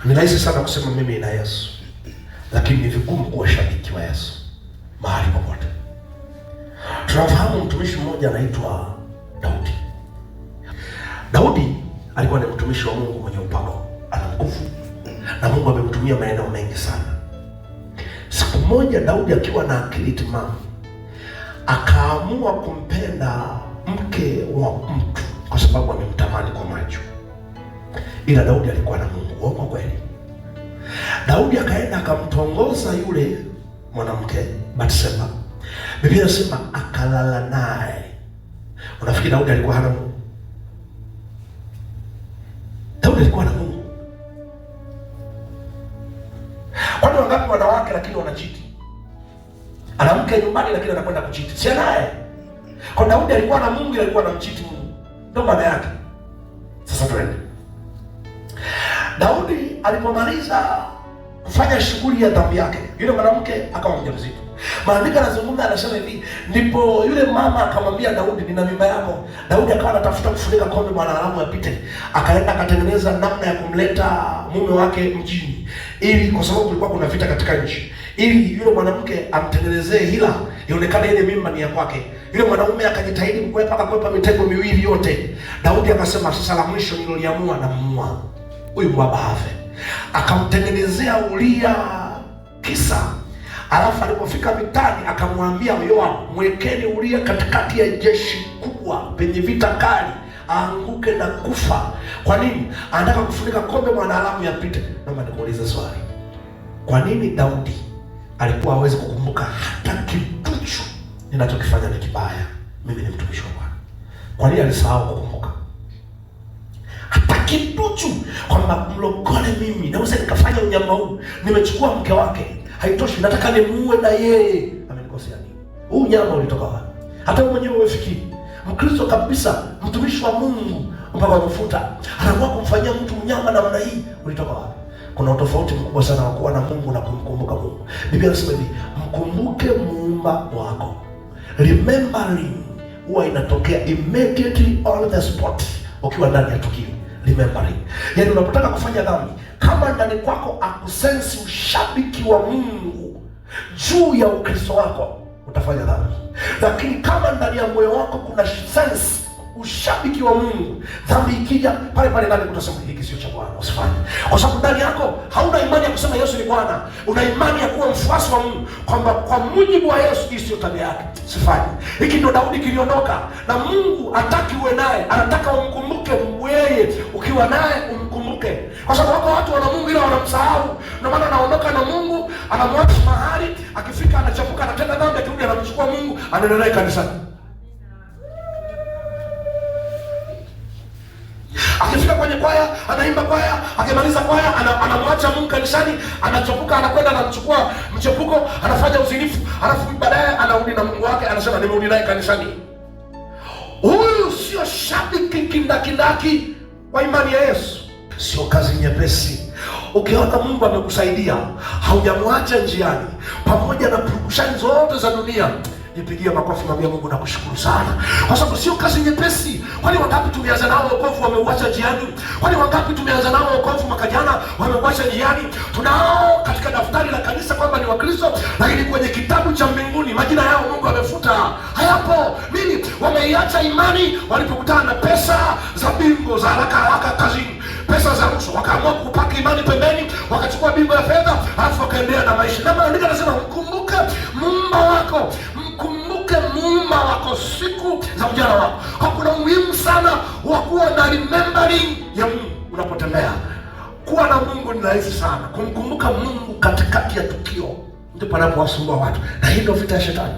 Ni rahisi sana kusema mimi na Yesu, lakini ni vigumu kuwa shabiki wa Yesu mahali popote. Tunafahamu mtumishi mmoja anaitwa Daudi. Daudi alikuwa ni mtumishi wa Mungu mwenye upako, ana nguvu, na Mungu amemtumia maeneo mengi sana. Siku moja Daudi akiwa na akili timamu akaamua kumpenda mke wa mtu kwa sababu amemtamani kwa macho. Ila Daudi alikuwa na Mungu. Uongo kweli? Daudi akaenda akamtongoza yule mwanamke Bathsheba. Biblia inasema akalala naye. Unafikiri Daudi alikuwa hana Mungu? Daudi alikuwa na Mungu. Kwani wangapi wanawake lakini wanachiti? Ana mke nyumbani lakini anakwenda kuchiti. Si naye? Kwa Daudi alikuwa na Mungu, alikuwa anamchiti Mungu. Ndio maana yake. Sasa tuende. Daudi alipomaliza kufanya shughuli ya dhambi yake, yule mwanamke akawa mjamzito. Maandiko yanazungumza, anasema hivi, ndipo yule mama akamwambia Daudi, nina mimba yako. Daudi akawa anatafuta kufunika kombe mwanadamu apite. Akaenda akatengeneza namna ya kumleta mume wake mjini, ili kwa sababu kulikuwa kuna vita katika nchi, ili yule mwanamke amtengenezee hila ionekane ile mimba ni ya kwake. Yule mwanaume akajitahidi akakwepa mitego miwili yote. Daudi akasema, sasa la mwisho niloliamua na muua huyu mwabaave. Akamtengenezea Uria kisa. Alafu alipofika vitani akamwambia Yoabu, mwekeni Uria katikati ya jeshi kubwa penye vita kali, aanguke na kufa. Kwa nini? Anataka kufunika kombe mwanadamu yapite. Naomba nikuulize swali. Kwa nini Daudi alikuwa hawezi kukumbuka hata kiduchu ninachokifanya ni kibaya? Mimi ni mtumishi wa Bwana. Kwa nini alisahau kukumbuka hata kiduchu kwamba mlokole mimi naweza nikafanya unyama huu, nimechukua mke wake, haitoshi, nataka nimuue na yeye, amenikosea nini? Huu nyama ulitoka wapi? Hata wewe mwenyewe umefikiri Mkristo kabisa, mtumishi wa Mungu mpaka mafuta anaamua kumfanyia mtu mnyama namna hii, ulitoka wapi? Kuna utofauti mkubwa sana wa kuwa na Mungu na kumkumbuka Mungu. Biblia inasema hivi, mkumbuke muumba wako. Remembering huwa inatokea immediately on the spot ukiwa ndani ya tukio. Remembering, yaani unapotaka kufanya dhambi, kama ndani kwako akusensi ushabiki wa Mungu juu ya Ukristo wako, utafanya dhambi. Lakini kama ndani ya moyo wako kuna sense ushabiki wa Mungu, dhambi ikija pale pale ndani utasema hiki sio cha Bwana, usifanye. Kwa sababu ndani yako hauna imani ya kusema Yesu ni Bwana. Una imani ya kuwa mfuasi wa Mungu, kwamba kwa mujibu wa Yesu hii sio tabia yake, usifanye. Hiki ndio Daudi kiliondoka, na Mungu hataki uwe naye, anataka umkumbuke yeye. Ukiwa naye umkumbuke, kwa sababu wako watu wana Mungu ila wanamsahau. Ndio maana anaondoka na Mungu, anamwacha mahali, akifika anachafuka, anatenda dhambi, akirudi anamchukua Mungu, anaenda naye kanisani. Akifika kwenye kwaya, anaimba kwaya, akimaliza kwaya, anamwacha Mungu kanisani, anachafuka, anakwenda anamchukua mchepuko, anafanya uzinifu, alafu baadaye anarudi na Mungu wake, anasema nimerudi naye kanisani. Huyu sio shabiki kindakindaki wa imani ya Yesu. Sio kazi nyepesi. Ukiona Mungu amekusaidia, haujamwacha njiani, pamoja na purukushani zote za dunia, nipigie makofi, mwambie Mungu nakushukuru sana, kwa sababu sio kazi nyepesi. Kwani wangapi tumeanza nao wokovu wameuacha njiani? Kwani wangapi tumeanza nao wokovu mwaka jana wameuacha njiani? Tunao katika daftari la kanisa kwamba ni Wakristo, lakini kwenye kitabu cha mbinguni majina yao Mungu amefuta, hayapo. Nini? Wameiacha imani walipokutana na pesa za bingo za haraka kazini, pesa za rushwa, wakaamua kupaka imani pembeni, wakachukua bingo ya fedha, alafu wakaendelea na maisha. Na maandiko yanasema mkumbuke muumba wako, mkumbuke muumba wako siku za ujana wako. Hakuna muhimu sana wa kuwa na remembering ya Mungu unapotembea. Kuwa na Mungu ni rahisi sana. Kumkumbuka Mungu katikati ya tukio ndipo anapowasumbua watu, na hii ndio vita ya shetani.